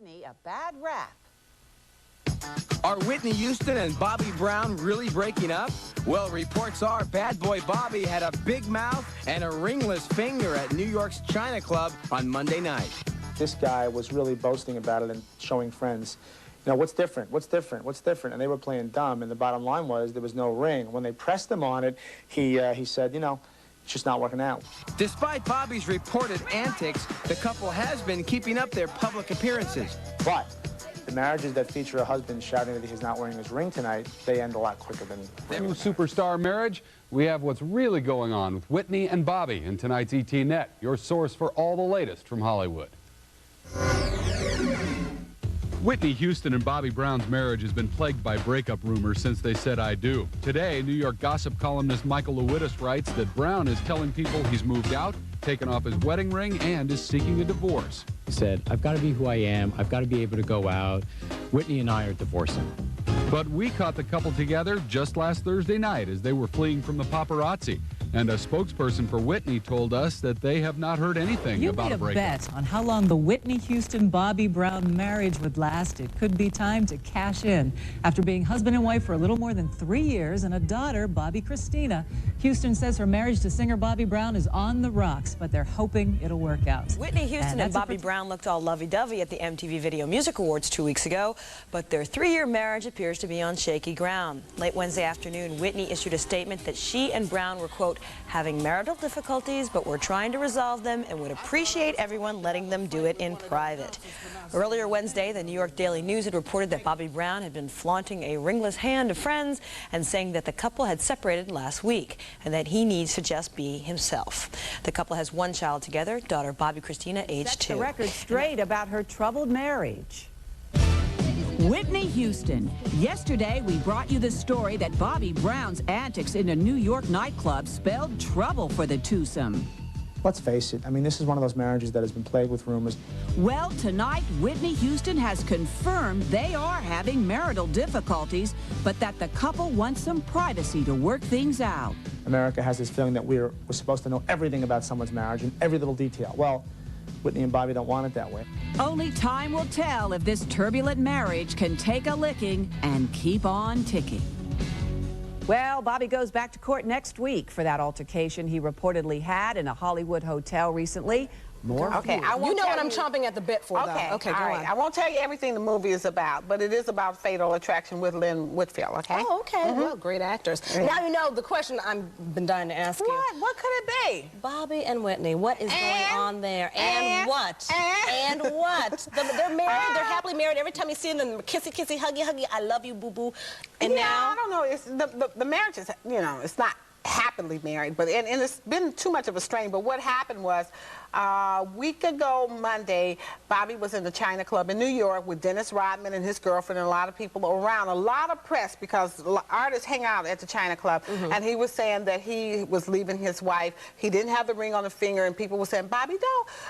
Whitney a bad rap. Are Whitney Houston and Bobby Brown really breaking up? Well, reports are bad boy Bobby had a big mouth and a ringless finger at New York's China Club on Monday night. This guy was really boasting about it and showing friends, you know, what's different, what's different, what's different? And they were playing dumb, and the bottom line was there was no ring. When they pressed him on it, he said, you know, it's just not working out. Despite Bobby's reported antics, the couple has been keeping up their public appearances. But the marriages that feature a husband shouting that he's not wearing his ring tonight, they end a lot quicker than... New superstar marriage, we have what's really going on with Whitney and Bobby in tonight's ET Net, your source for all the latest from Hollywood. Whitney Houston and Bobby Brown's marriage has been plagued by breakup rumors since they said "I do." Today, New York gossip columnist Michael Lewittis writes that Brown is telling people he's moved out, taken off his wedding ring, and is seeking a divorce. He said, "I've got to be who I am. I've got to be able to go out. Whitney and I are divorcing." But we caught the couple together just last Thursday night as they were fleeing from the paparazzi. And a spokesperson for Whitney told us that they have not heard anything about a breakup. You made a bet on how long the Whitney Houston-Bobby Brown marriage would last. It could be time to cash in. After being husband and wife for a little more than 3 years and a daughter, Bobby Christina, Houston says her marriage to singer Bobby Brown is on the rocks, but they're hoping it'll work out. Whitney Houston and Bobby Brown looked all lovey-dovey at the MTV Video Music Awards 2 weeks ago, but their 3-year marriage appears to be on shaky ground. Late Wednesday afternoon, Whitney issued a statement that she and Brown were, quote, having marital difficulties, but we're trying to resolve them and would appreciate everyone letting them do it in private. Earlier Wednesday, the New York Daily News had reported that Bobby Brown had been flaunting a ringless hand to friends and saying that the couple had separated last week and that he needs to just be himself. The couple has one child together, daughter Bobby Christina, age 2. Set the record straight about her troubled marriage. Whitney Houston. Yesterday, we brought you the story that Bobby Brown's antics in a New York nightclub spelled trouble for the twosome. Let's face it, I mean, this is one of those marriages that has been plagued with rumors. Well, tonight, Whitney Houston has confirmed they are having marital difficulties, but that the couple wants some privacy to work things out. America has this feeling that we're supposed to know everything about someone's marriage and every little detail. Well, Whitney and Bobby don't want it that way. Only time will tell if this turbulent marriage can take a licking and keep on ticking. Well, Bobby goes back to court next week for that altercation he reportedly had in a Hollywood hotel recently. More. Okay, I won't. You know what I'm chomping at the bit for, though. Okay, go on. I won't tell you everything the movie is about, but it is about Fatal Attraction with Lynn Whitfield. Okay. Oh, okay. Well, great actors. Now you know the question I've been dying to ask you. What could it be? Bobby and Whitney. What is going on there? And what? And what? They're married. They're happily married. Every time you see them, kissy, kissy, huggy, huggy. I love you, boo, boo. And now I don't know. It's the marriage is, you know, it's not happily married, but and it's been too much of a strain. But what happened was, a week ago Monday, Bobby was in the China Club in New York with Dennis Rodman and his girlfriend and a lot of people around, a lot of press, because artists hang out at the China Club. And he was saying that he was leaving his wife. He didn't have the ring on the finger, and people were saying, Bobby,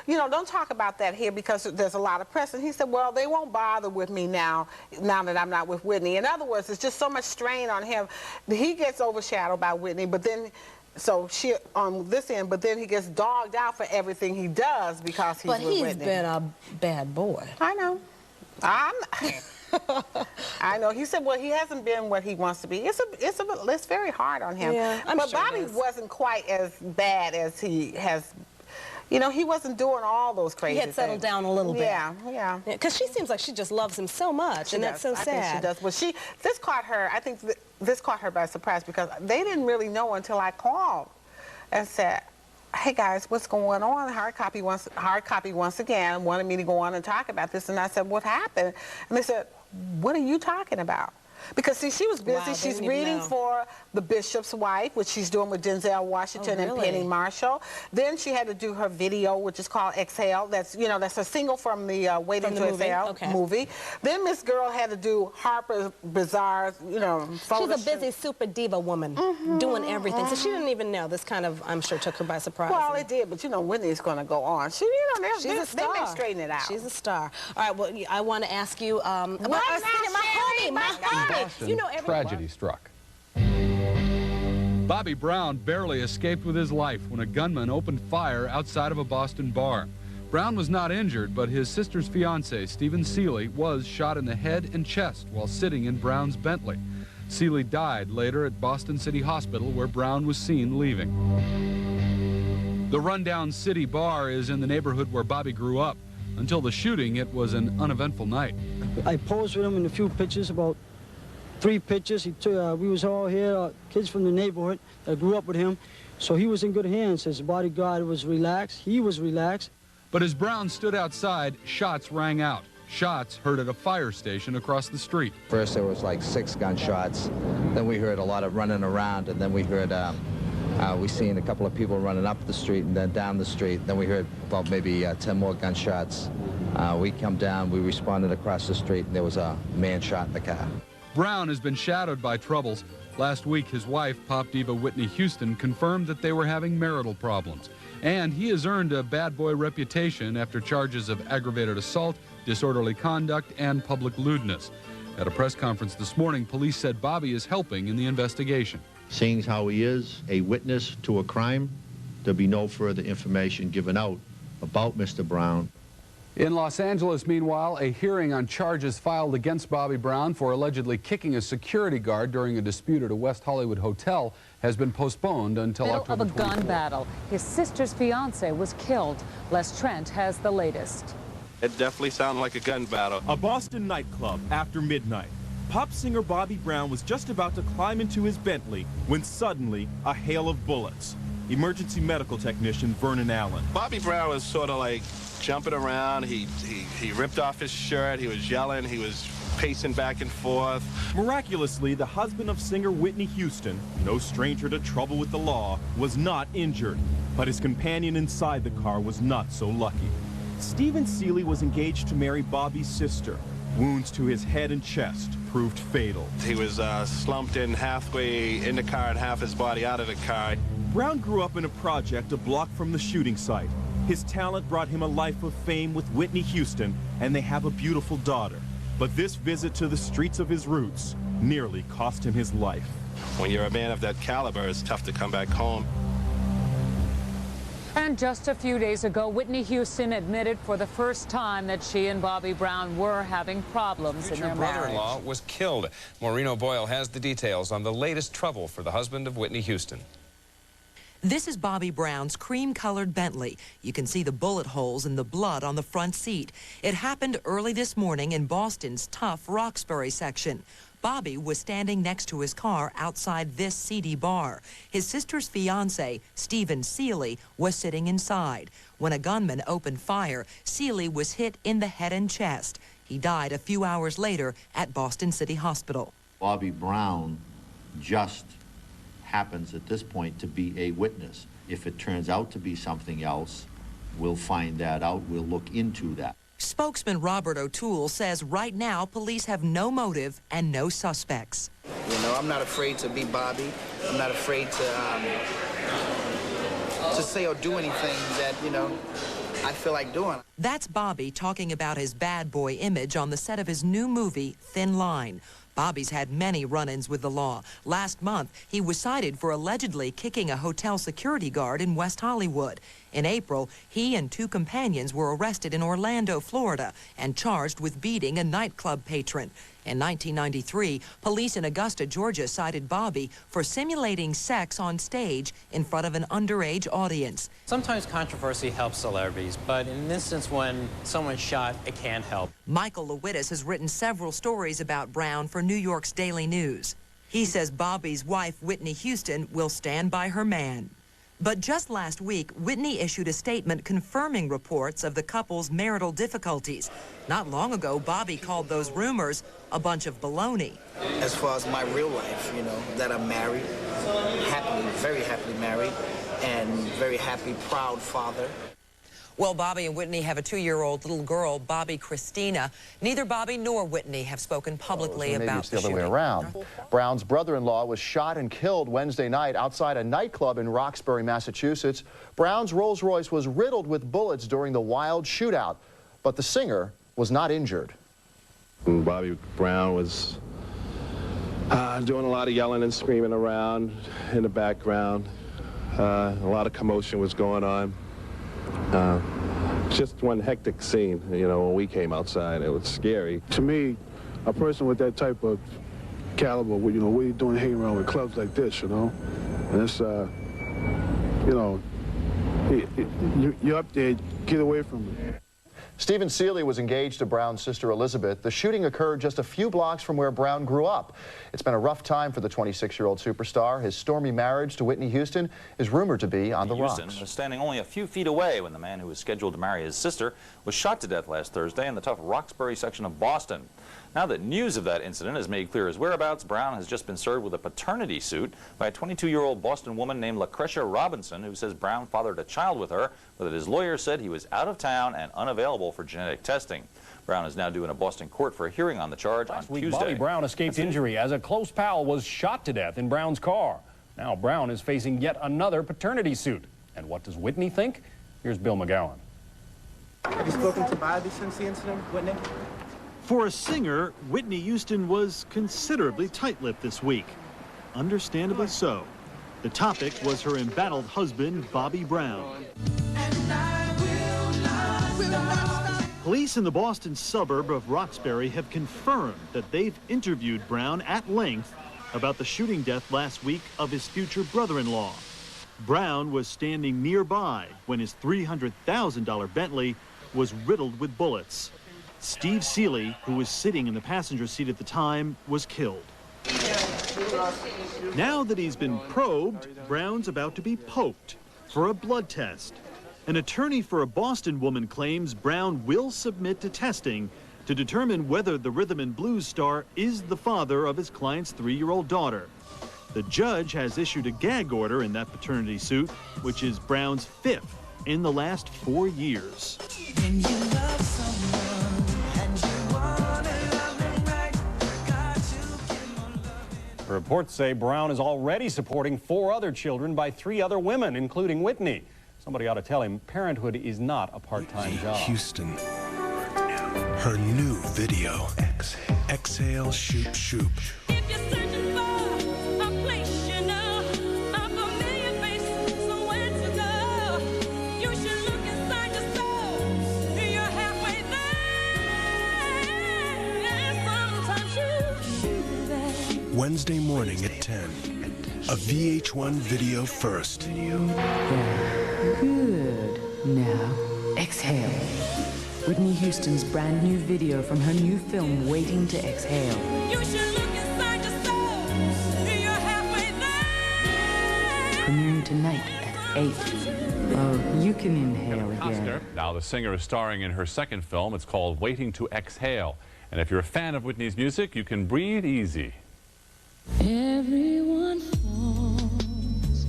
don't talk about that here because there's a lot of press. And he said, well, they won't bother with me now that I'm not with Whitney. In other words, it's just so much strain on him. He gets overshadowed by Whitney, but then so she on this end, but then he gets dogged out for everything he does because he's with Whitney. But he's been a bad boy. I know. I know. He said, well, he hasn't been what he wants to be. It's very hard on him. Yeah, but Bobby wasn't quite as bad as he has. You know, he wasn't doing all those crazy things. He had settled down a little bit. Yeah. Because she seems like she just loves him so much, and that's so sad. I think she does. Well, this caught her, I think this caught her by surprise because they didn't really know until I called and said, hey guys, what's going on? Hard copy once again wanted me to go on and talk about this. And I said, what happened? And they said, what are you talking about? Because, see, she was busy. Wow, she's reading for The Bishop's Wife, which she's doing with Denzel Washington and Penny Marshall. Then she had to do her video, which is called Exhale. That's, you know, that's a single from the Waiting to Exhale movie. Then Miss Girl had to do Harper's Bazaar, you know, photo She's a busy super diva woman doing everything. So she didn't even know. This kind of, I'm sure, took her by surprise. Well, it did, but, you know, Whitney's going to go on. She, you know, she's a star. They may straighten it out. She's a star. All right, well, I want to ask you about my homie. Boston, you know everyone. Tragedy struck. Bobby Brown barely escaped with his life when a gunman opened fire outside of a Boston bar. Brown was not injured, but his sister's fiance, Stephen Seeley, was shot in the head and chest while sitting in Brown's Bentley. Seeley died later at Boston City Hospital, where Brown was seen leaving. The rundown City Bar is in the neighborhood where Bobby grew up. Until the shooting, it was an uneventful night. I posed with him in a few pictures, about 3 pictures. We was all here, kids from the neighborhood that grew up with him. So he was in good hands. His bodyguard was relaxed. He was relaxed. But as Brown stood outside, shots rang out. Shots heard at a fire station across the street. First there was like 6 gunshots. Then we heard a lot of running around, and then we heard, we seen a couple of people running up the street and then down the street. Then we heard about maybe 10 more gunshots. We come down, we responded across the street, and there was a man shot in the car. Brown has been shadowed by troubles. Last week, his wife, pop diva Whitney Houston, confirmed that they were having marital problems. And he has earned a bad boy reputation after charges of aggravated assault, disorderly conduct, and public lewdness. At a press conference this morning, police said Bobby is helping in the investigation. Seeing how he is a witness to a crime, there'll be no further information given out about Mr. Brown. In Los Angeles, meanwhile, a hearing on charges filed against Bobby Brown for allegedly kicking a security guard during a dispute at a West Hollywood hotel has been postponed until October 24th. Middle of a gun battle. His sister's fiance was killed. Les Trent has the latest. It definitely sounded like a gun battle. A Boston nightclub after midnight. Pop singer Bobby Brown was just about to climb into his Bentley when suddenly a hail of bullets. Emergency medical technician Vernon Allen. Bobby Brown was sort of like jumping around. He ripped off his shirt. He was yelling. He was pacing back and forth. Miraculously, the husband of singer Whitney Houston, no stranger to trouble with the law, was not injured. But his companion inside the car was not so lucky. Stephen Seeley was engaged to marry Bobby's sister. Wounds to his head and chest proved fatal. He was slumped in halfway in the car and half his body out of the car. Brown grew up in a project a block from the shooting site. His talent brought him a life of fame with Whitney Houston, and they have a beautiful daughter. But this visit to the streets of his roots nearly cost him his life. When you're a man of that caliber, it's tough to come back home. And just a few days ago, Whitney Houston admitted for the first time that she and Bobby Brown were having problems in their marriage. Her brother-in-law was killed. Maureen O'Boyle has the details on the latest trouble for the husband of Whitney Houston. This is Bobby Brown's cream-colored Bentley. You can see the bullet holes and the blood on the front seat. It happened early this morning in Boston's tough Roxbury section. Bobby was standing next to his car outside this seedy bar. His sister's fiancé, Stephen Seeley, was sitting inside. When a gunman opened fire, Seeley was hit in the head and chest. He died a few hours later at Boston City Hospital. Bobby Brown just happens at this point to be a witness. If it turns out to be something else, we'll find that out. We'll look into that. Spokesman Robert O'Toole says right now police have no motive and no suspects. You know, I'm not afraid to be Bobby. I'm not afraid to say or do anything that, you know, I feel like doing. That's Bobby talking about his bad boy image on the set of his new movie, Thin Line. Bobby's had many run-ins with the law. Last month, he was cited for allegedly kicking a hotel security guard in West Hollywood. In April, he and 2 companions were arrested in Orlando, Florida, and charged with beating a nightclub patron. In 1993, police in Augusta, Georgia, cited Bobby for simulating sex on stage in front of an underage audience. Sometimes controversy helps celebrities, but in an instance when someone's shot, it can't help. Michael Lewittis has written several stories about Brown for New York's Daily News. He says Bobby's wife, Whitney Houston, will stand by her man. But just last week, Whitney issued a statement confirming reports of the couple's marital difficulties. Not long ago, Bobby called those rumors a bunch of baloney. As far as my real life, you know, that I'm married, happily, very happily married, and very happy, proud father. Well, Bobby and Whitney have a 2-year-old little girl, Bobby Christina. Neither Bobby nor Whitney have spoken publicly about the shooting. Maybe it's the other way around. Brown's brother-in-law was shot and killed Wednesday night outside a nightclub in Roxbury, Massachusetts. Brown's Rolls-Royce was riddled with bullets during the wild shootout, but the singer was not injured. Bobby Brown was doing a lot of yelling and screaming around in the background. A lot of commotion was going on. just one hectic scene. You know, when we came outside, it was scary. To me, a person with that type of caliber, you know, what are you doing hanging around with clubs like this, you know? And it's, you know, you're up there, get away from it. Stephen Seeley was engaged to Brown's sister Elizabeth. The shooting occurred just a few blocks from where Brown grew up. It's been a rough time for the 26-year-old superstar. His stormy marriage to Whitney Houston is rumored to be on the rocks. Houston was standing only a few feet away when the man who was scheduled to marry his sister was shot to death last Thursday in the tough Roxbury section of Boston. Now that news of that incident has made clear his whereabouts, Brown has just been served with a paternity suit by a 22-year-old Boston woman named Lucretia Robinson, who says Brown fathered a child with her, but that his lawyer said he was out of town and unavailable for genetic testing. Brown is now due in a Boston court for a hearing on the charge on Tuesday. Bobby Brown escaped injury as a close pal was shot to death in Brown's car. Now Brown is facing yet another paternity suit. And what does Whitney think? Here's Bill McGowan. Have you spoken to Bobby since the incident, Whitney? For a singer, Whitney Houston was considerably tight-lipped this week. Understandably so. The topic was her embattled husband, Bobby Brown. Police in the Boston suburb of Roxbury have confirmed that they've interviewed Brown at length about the shooting death last week of his future brother-in-law. Brown was standing nearby when his $300,000 Bentley was riddled with bullets. Steve Seeley, who was sitting in the passenger seat at the time, was killed. Now that he's been probed, Brown's about to be poked for a blood test. An attorney for a Boston woman claims Brown will submit to testing to determine whether the rhythm and blues star is the father of his client's 3-year-old daughter. The judge has issued a gag order in that paternity suit, which is Brown's 5th in the last 4 years. Reports say Brown is already supporting 4 other children by 3 other women, including Whitney. Somebody ought to tell him parenthood is not a part-time job. Houston, her new video, Exhale, Shoop, Shoop. Wednesday morning at 10. A VH1 video first. Good. Now, exhale. Whitney Houston's brand new video from her new film, Waiting to Exhale. You should look inside yourself. You're halfway there. Premiering tonight at 8. Oh, you can inhale again. Now the singer is starring in her second film. It's called Waiting to Exhale. And if you're a fan of Whitney's music, you can breathe easy. Everyone falls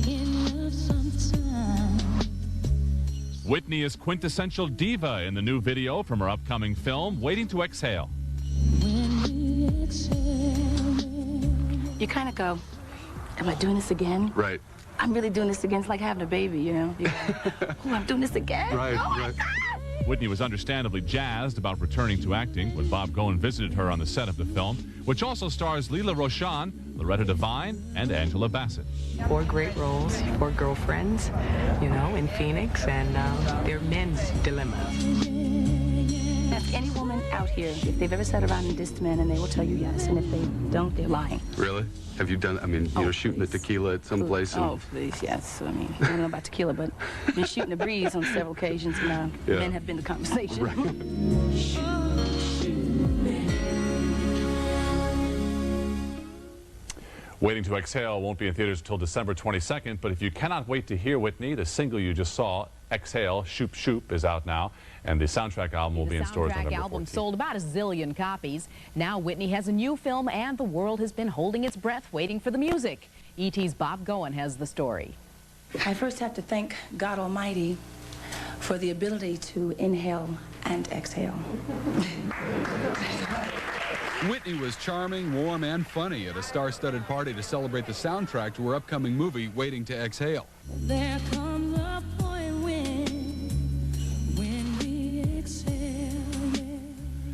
in love sometimes. Whitney is quintessential diva in the new video from her upcoming film, Waiting to Exhale. When we exhale, You kind of go, am I doing this again? Right. I'm really doing this again. It's like having a baby, you know? You go, oh, I'm doing this again? Right, oh right. Whitney was understandably jazzed about returning to acting when Bob Goen visited her on the set of the film, which also stars Leela Roshan, Loretta Devine, and Angela Bassett. 4 great roles, 4 girlfriends, you know, in Phoenix, and they're men's dilemmas. Ask any woman out here if they've ever sat around and dissed men, and they will tell you yes. And if they don't, they're lying. Really? Have you done, I mean, you know, shooting the tequila at some place? And... Oh, please, yes. I mean, I don't know about tequila, but I've been shooting the breeze on several occasions, and men have been the conversation. Right. Waiting to Exhale won't be in theaters until December 22nd, but if you cannot wait to hear Whitney, the single you just saw, Exhale, Shoop Shoop, is out now, and the soundtrack album will be in stores November 14th. The soundtrack album sold about 1 zillion copies. Now Whitney has a new film, and the world has been holding its breath waiting for the music. E.T.'s Bob Goen has the story. I first have to thank God Almighty for the ability to inhale and exhale. Whitney was charming, warm, and funny at a star-studded party to celebrate the soundtrack to her upcoming movie, Waiting to Exhale. There comes a point when we exhale,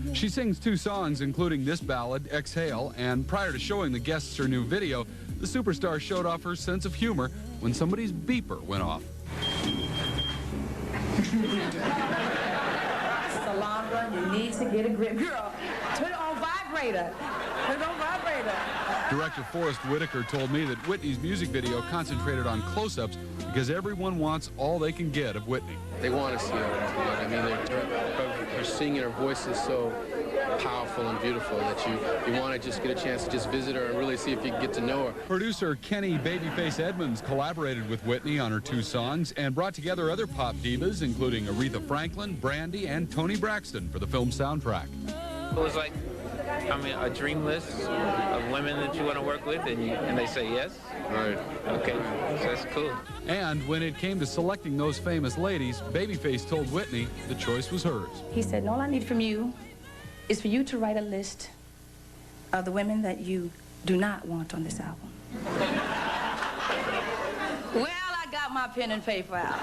yeah. She sings 2 songs, including this ballad, Exhale, and prior to showing the guests her new video, the superstar showed off her sense of humor when somebody's beeper went off. Salondra, you need to get a grip. Girl, put it on vibrator. Put it on vibrator. Director Forrest Whitaker told me that Whitney's music video concentrated on close-ups because everyone wants all they can get of Whitney. They want to see her. I mean, her singing, her voice is so powerful and beautiful that you want to just get a chance to just visit her and really see if you can get to know her. Producer Kenny Babyface Edmonds collaborated with Whitney on her 2 songs and brought together other pop divas, including Aretha Franklin, Brandy, and Toni Braxton for the film soundtrack. It was like, I mean, a dream list of women that you want to work with, and they say yes? Right. Okay, so that's cool. And when it came to selecting those famous ladies, Babyface told Whitney the choice was hers. He said, all I need from you is for you to write a list of the women that you do not want on this album. Well, I got my pen and paper out.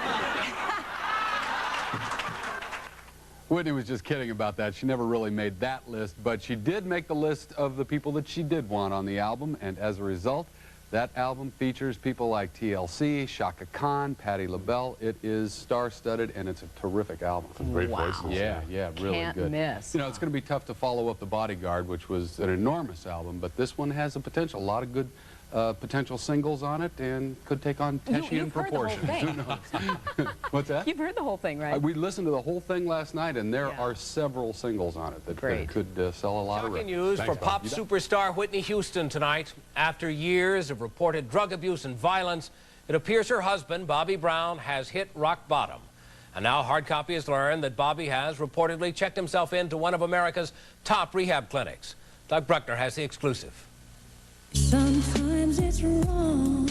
Whitney was just kidding about that. She never really made that list, but she did make the list of the people that she did want on the album, and as a result, that album features people like TLC, Shaka Khan, Patti LaBelle. It is star-studded, and it's a terrific album. Some great voices. Yeah, really Can't good. miss. You know, it's going to be tough to follow up The Bodyguard, which was an enormous album, but this one has a potential, a lot of good potential singles on it, and could take on Teshian proportions. Who knows? What's that? You've heard the whole thing, right? We listened to the whole thing last night, and there are several singles on it that could sell a lot of records. Shocking news for pop superstar Whitney Houston tonight. After years of reported drug abuse and violence, it appears her husband, Bobby Brown, has hit rock bottom. And now Hard Copy has learned that Bobby has reportedly checked himself into one of America's top rehab clinics. Doug Bruckner has the exclusive. Sometimes it's wrong,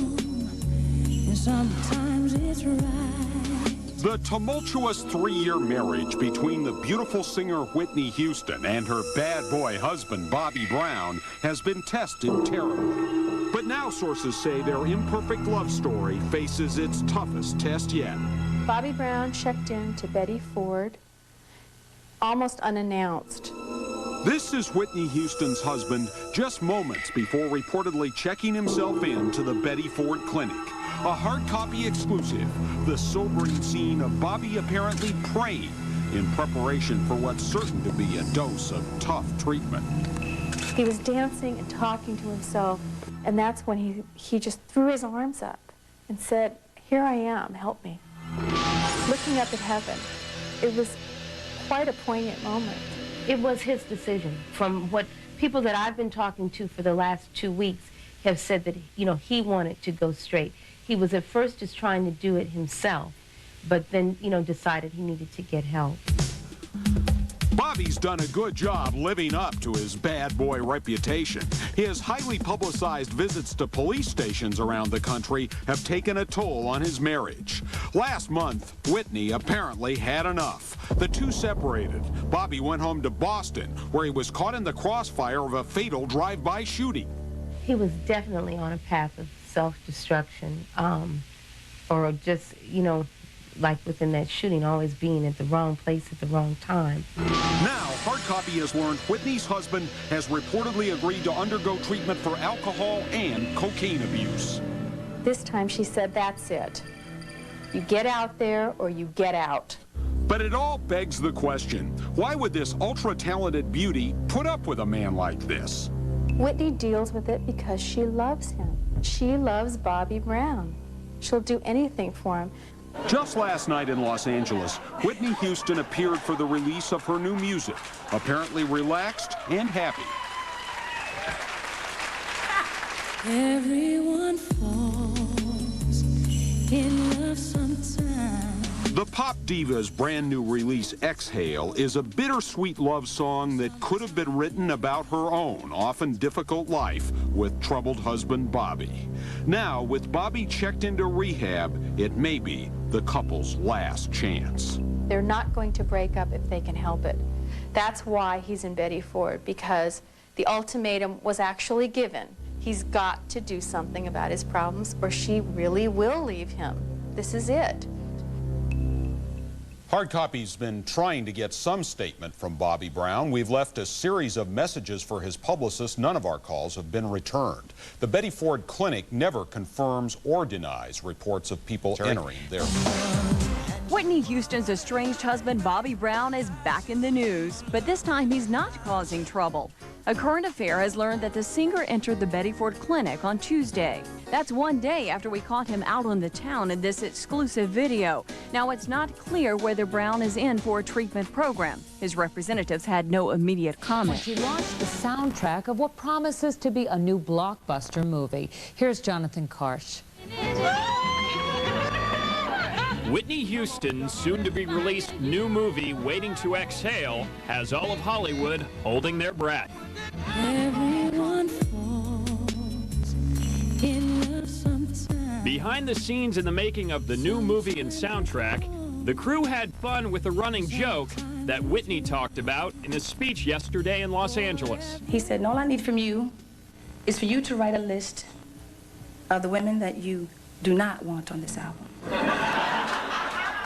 and sometimes it's right. The tumultuous 3-year marriage between the beautiful singer Whitney Houston and her bad boy husband Bobby Brown has been tested terribly. But now sources say their imperfect love story faces its toughest test yet. Bobby Brown checked in to Betty Ford almost unannounced. This is Whitney Houston's husband just moments before reportedly checking himself in to the Betty Ford Clinic. A Hard Copy exclusive, the sobering scene of Bobby apparently praying in preparation for what's certain to be a dose of tough treatment. He was dancing and talking to himself, and that's when he just threw his arms up and said, "Here I am, help me." Looking up at heaven, it was quite a poignant moment. It was his decision. From what people that I've been talking to for the last 2 weeks have said that, he wanted to go straight. He was at first just trying to do it himself, but then, decided he needed to get help. Bobby's done a good job living up to his bad boy reputation. His highly publicized visits to police stations around the country have taken a toll on his marriage. Last month, Whitney apparently had enough. The two separated. Bobby went home to Boston, where he was caught in the crossfire of a fatal drive-by shooting. He was definitely on a path of self-destruction, or just, like within that shooting, always being at the wrong place at the wrong time. Now, Hard Copy has learned Whitney's husband has reportedly agreed to undergo treatment for alcohol and cocaine abuse. This time she said, "That's it. You get out there or you get out." But it all begs the question, why would this ultra-talented beauty put up with a man like this? Whitney deals with it because she loves him. She loves Bobby Brown. She'll do anything for him. Just last night in Los Angeles, Whitney Houston appeared for the release of her new music, apparently relaxed and happy. Everyone falls in love sometimes. The pop diva's brand new release, Exhale, is a bittersweet love song that could have been written about her own often difficult life with troubled husband Bobby. Now, with Bobby checked into rehab, it may be the couple's last chance. They're not going to break up if they can help it. That's why he's in Betty Ford, because the ultimatum was actually given. He's got to do something about his problems or she really will leave him. This is it. Hard Copy's been trying to get some statement from Bobby Brown. We've left a series of messages for his publicist. None of our calls have been returned. The Betty Ford Clinic never confirms or denies reports of people entering their... Whitney Whitney Houston's estranged husband, Bobby Brown, is back in the news, but this time he's not causing trouble. A Current Affair has learned that the singer entered the Betty Ford Clinic on Tuesday. That's one day after we caught him out on the town in this exclusive video. Now, it's not clear whether Brown is in for a treatment program. His representatives had no immediate comment. She launched the soundtrack of what promises to be a new blockbuster movie. Here's Jonathan Karsh. Whitney Houston's soon-to-be-released new movie, Waiting to Exhale, has all of Hollywood holding their breath. Everyone falls in love sometime. Behind the scenes in the making of the new movie and soundtrack, the crew had fun with a running joke that Whitney talked about in a speech yesterday in Los Angeles. He said, all I need from you is for you to write a list of the women that you do not want on this album.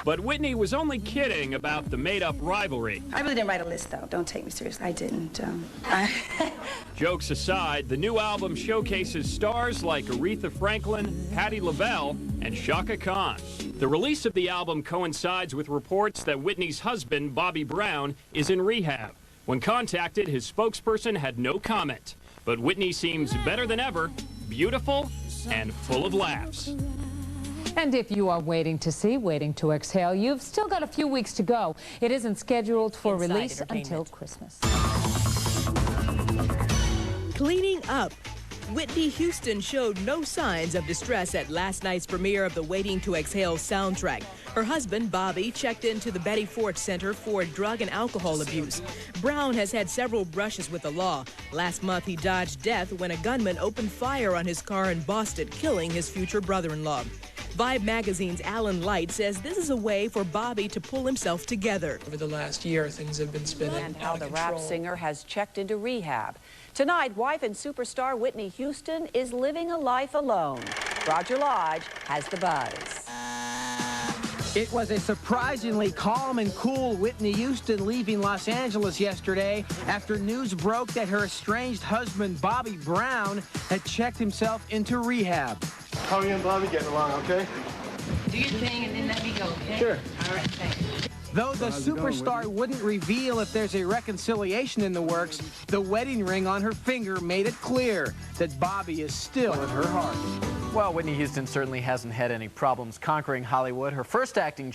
But Whitney was only kidding about the made-up rivalry. I really didn't write a list, though. Don't take me seriously. I didn't. Jokes aside, the new album showcases stars like Aretha Franklin, Patti LaBelle, and Chaka Khan. The release of the album coincides with reports that Whitney's husband, Bobby Brown, is in rehab. When contacted, his spokesperson had no comment. But Whitney seems better than ever, beautiful, and full of laughs. And if you are waiting to exhale, you've still got a few weeks to go. It isn't scheduled for release until Christmas. Cleaning up. Whitney Houston showed no signs of distress at last night's premiere of the Waiting to Exhale soundtrack. Her husband, Bobby, checked into the Betty Ford Center for Drug and Alcohol Abuse. Brown has had several brushes with the law. Last month, he dodged death when a gunman opened fire on his car in Boston, killing his future brother-in-law. Vibe magazine's Alan Light says this is a way for Bobby to pull himself together. Over the last year, things have been spinning And how out the of rap control. singer has checked into rehab. Tonight, wife and superstar Whitney Houston is living a life alone. Roger Lodge has the buzz. It was a surprisingly calm and cool Whitney Houston leaving Los Angeles yesterday after news broke that her estranged husband, Bobby Brown, had checked himself into rehab. How are you and Bobby getting along, okay? Do your thing and then let me go, okay? Sure. All right, thanks. Though the superstar wouldn't reveal if there's a reconciliation in the works, the wedding ring on her finger made it clear that Bobby is still in her heart. Well, Whitney Houston certainly hasn't had any problems conquering Hollywood. Her first acting